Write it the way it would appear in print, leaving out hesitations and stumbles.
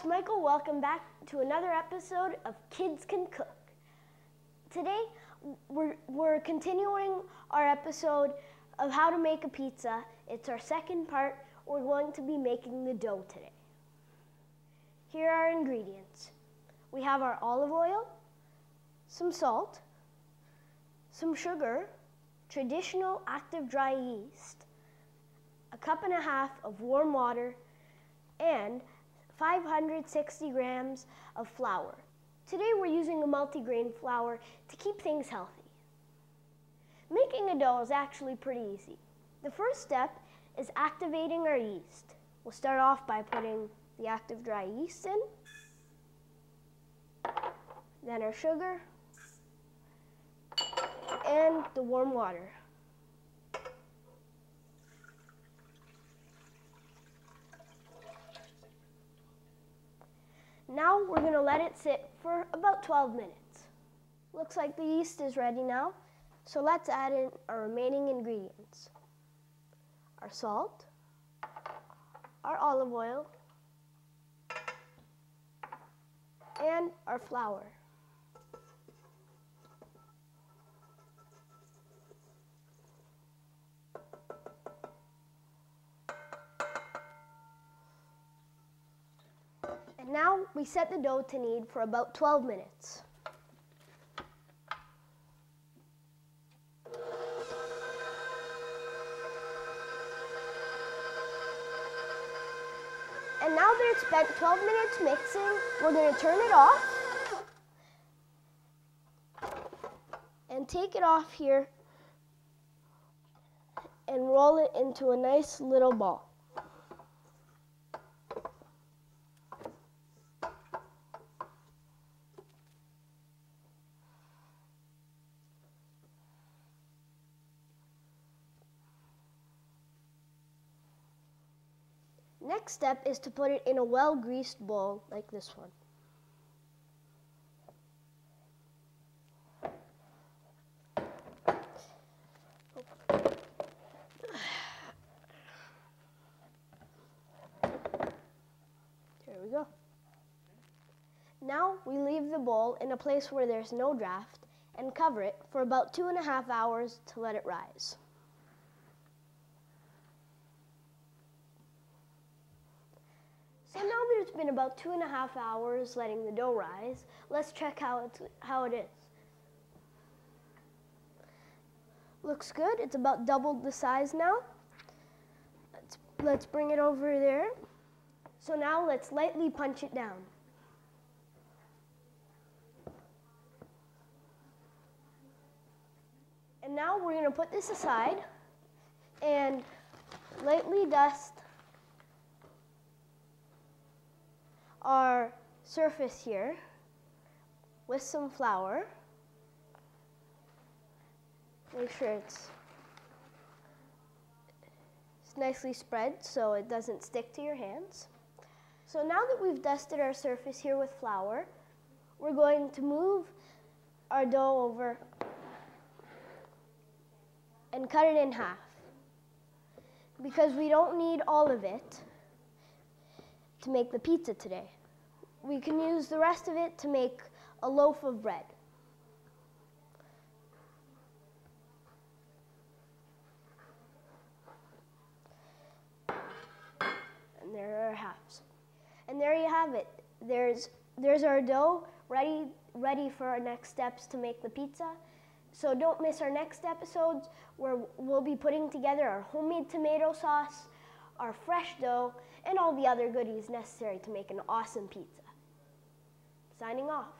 it's Michael. Welcome back to another episode of Kids Can Cook. Today, we're continuing our episode of how to make a pizza. It's our second part. We're going to be making the dough today. Here are our ingredients. We have our olive oil, some salt, some sugar, traditional active dry yeast, a cup and a half of warm water, and 560 grams of flour. Today we're using a multigrain flour to keep things healthy. Making a dough is actually pretty easy. The first step is activating our yeast. We'll start off by putting the active dry yeast in, then our sugar, and the warm water. Now we're going to let it sit for about 12 minutes. Looks like the yeast is ready now, so let's add in our remaining ingredients. Our salt, our olive oil, and our flour. And now we set the dough to knead for about 12 minutes. And now that it's spent 12 minutes mixing, we're going to turn it off and take it off here and roll it into a nice little ball. Next step is to put it in a well-greased bowl like this one. Here we go. Now we leave the bowl in a place where there's no draft and cover it for about 2.5 hours to let it rise. So now that it's been about 2.5 hours letting the dough rise, let's check how it is. Looks good. It's about doubled the size now. Let's bring it over there. So now let's lightly punch it down. And now we're going to put this aside and lightly dust our surface here with some flour. Make sure it's nicely spread so it doesn't stick to your hands. So now that we've dusted our surface here with flour, we're going to move our dough over and cut it in half, because we don't need all of it to make the pizza today. We can use the rest of it to make a loaf of bread. And there are our halves. And there you have it. There's our dough ready for our next steps to make the pizza. So don't miss our next episodes where we'll be putting together our homemade tomato sauce, our fresh dough, and all the other goodies necessary to make an awesome pizza. Signing off.